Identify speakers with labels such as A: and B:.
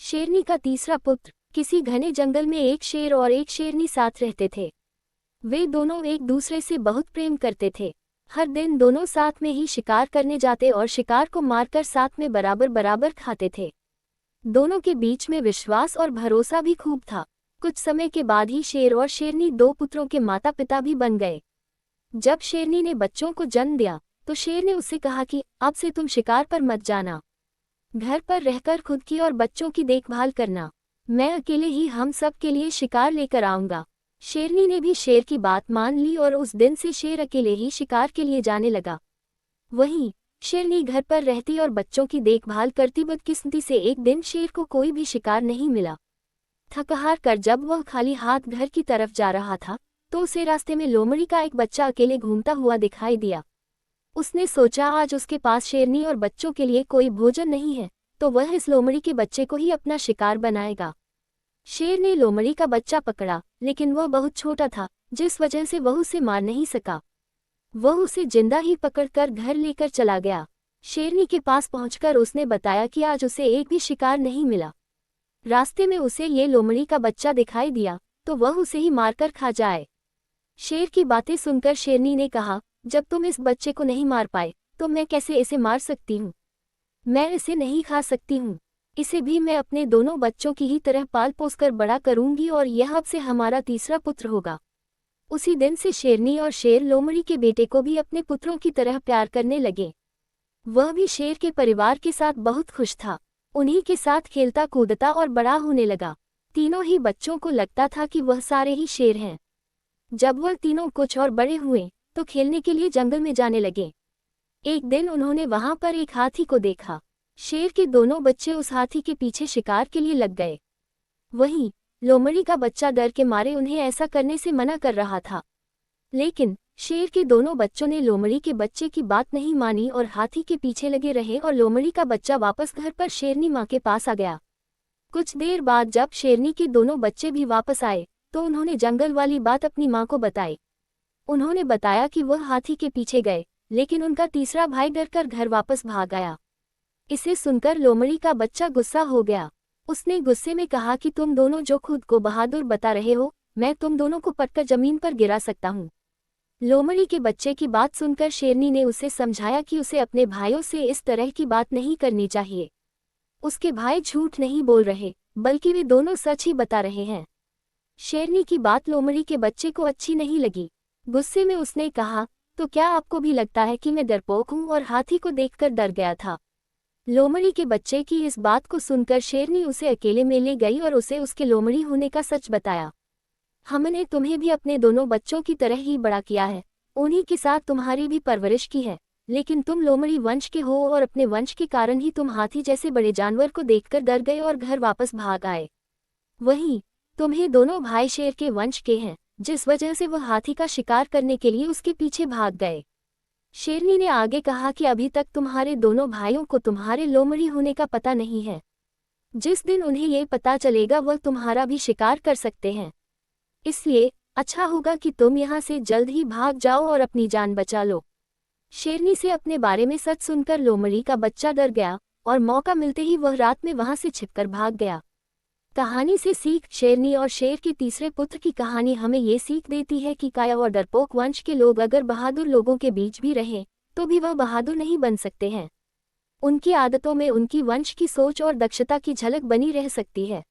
A: शेरनी का तीसरा पुत्र। किसी घने जंगल में एक शेर और एक शेरनी साथ रहते थे। वे दोनों एक दूसरे से बहुत प्रेम करते थे। हर दिन दोनों साथ में ही शिकार करने जाते और शिकार को मारकर साथ में बराबर बराबर खाते थे। दोनों के बीच में विश्वास और भरोसा भी खूब था। कुछ समय के बाद ही शेर और शेरनी दो पुत्रों के माता पिता भी बन गए। जब शेरनी ने बच्चों को जन्म दिया तो शेर ने उससे कहा कि अब से तुम शिकार पर मत जाना, घर पर रहकर खुद की और बच्चों की देखभाल करना। मैं अकेले ही हम सब के लिए शिकार लेकर आऊंगा। शेरनी ने भी शेर की बात मान ली और उस दिन से शेर अकेले ही शिकार के लिए जाने लगा। वहीं शेरनी घर पर रहती और बच्चों की देखभाल करती। बदकिस्मती से एक दिन शेर को कोई भी शिकार नहीं मिला। थक-हार कर जब वह खाली हाथ घर की तरफ जा रहा था तो उसे रास्ते में लोमड़ी का एक बच्चा अकेले घूमता हुआ दिखाई दिया। उसने सोचा आज उसके पास शेरनी और बच्चों के लिए कोई भोजन नहीं है तो वह इस लोमड़ी के बच्चे को ही अपना शिकार बनाएगा। शेर ने लोमड़ी का बच्चा पकड़ा, लेकिन वह बहुत छोटा था जिस वजह से वह उसे मार नहीं सका। वह उसे जिंदा ही पकड़कर घर लेकर चला गया। शेरनी के पास पहुंचकर उसने बताया कि आज उसे एक भी शिकार नहीं मिला। रास्ते में उसे ये लोमड़ी का बच्चा दिखाई दिया तो वह उसे ही मारकर खा जाए। शेर की बातें सुनकर शेरनी ने कहा, जब तुम इस बच्चे को नहीं मार पाए तो मैं कैसे इसे मार सकती हूँ। मैं इसे नहीं खा सकती हूँ। इसे भी मैं अपने दोनों बच्चों की ही तरह पाल पोस कर बड़ा करूंगी और यह अब से हमारा तीसरा पुत्र होगा। उसी दिन से शेरनी और शेर लोमड़ी के बेटे को भी अपने पुत्रों की तरह प्यार करने लगे। वह भी शेर के परिवार के साथ बहुत खुश था। उन्हीं के साथ खेलता कूदता और बड़ा होने लगा। तीनों ही बच्चों को लगता था कि वह सारे ही शेर हैं। जब वह तीनों कुछ और बड़े हुए तो खेलने के लिए जंगल में जाने लगे। एक दिन उन्होंने वहां पर एक हाथी को देखा। शेर के दोनों बच्चे उस हाथी के पीछे शिकार के लिए लग गए। वहीं लोमड़ी का बच्चा डर के मारे उन्हें ऐसा करने से मना कर रहा था, लेकिन शेर के दोनों बच्चों ने लोमड़ी के बच्चे की बात नहीं मानी और हाथी के पीछे लगे रहे और लोमड़ी का बच्चा वापस घर पर शेरनी माँ के पास आ गया। कुछ देर बाद जब शेरनी के दोनों बच्चे भी वापस आए तो उन्होंने जंगल वाली बात अपनी माँ को बताई। उन्होंने बताया कि वह हाथी के पीछे गए, लेकिन उनका तीसरा भाई डरकर घर वापस भाग आया। इसे सुनकर लोमड़ी का बच्चा गुस्सा हो गया। उसने गुस्से में कहा कि तुम दोनों जो खुद को बहादुर बता रहे हो, मैं तुम दोनों को पटकर जमीन पर गिरा सकता हूँ। लोमड़ी के बच्चे की बात सुनकर शेरनी ने उसे समझाया कि उसे अपने भाइयों से इस तरह की बात नहीं करनी चाहिए। उसके भाई झूठ नहीं बोल रहे, बल्कि वे दोनों सच ही बता रहे हैं। शेरनी की बात लोमड़ी के बच्चे को अच्छी नहीं लगी। गुस्से में उसने कहा, तो क्या आपको भी लगता है कि मैं डरपोक हूँ और हाथी को देखकर डर गया था। लोमड़ी के बच्चे की इस बात को सुनकर शेरनी उसे अकेले में ले गई और उसे उसके लोमड़ी होने का सच बताया। हमने तुम्हें भी अपने दोनों बच्चों की तरह ही बड़ा किया है, उन्हीं के साथ तुम्हारी भी परवरिश की है, लेकिन तुम लोमड़ी वंश के हो और अपने वंश के कारण ही तुम हाथी जैसे बड़े जानवर को देखकर डर गए और घर वापस भाग आए। वहीं तुम्हें दोनों भाई शेर के वंश के हैं, जिस वजह से वह हाथी का शिकार करने के लिए उसके पीछे भाग गए। शेरनी ने आगे कहा कि अभी तक तुम्हारे दोनों भाइयों को तुम्हारे लोमड़ी होने का पता नहीं है। जिस दिन उन्हें ये पता चलेगा वह तुम्हारा भी शिकार कर सकते हैं। इसलिए अच्छा होगा कि तुम यहाँ से जल्द ही भाग जाओ और अपनी जान बचा लो। शेरनी से अपने बारे में सच सुनकर लोमड़ी का बच्चा डर गया और मौका मिलते ही वह रात में वहां से छिपकर भाग गया। कहानी से सीख। शेरनी और शेर के तीसरे पुत्र की कहानी हमें ये सीख देती है कि काया और डरपोक वंश के लोग अगर बहादुर लोगों के बीच भी रहें तो भी वह बहादुर नहीं बन सकते हैं। उनकी आदतों में उनकी वंश की सोच और दक्षता की झलक बनी रह सकती है।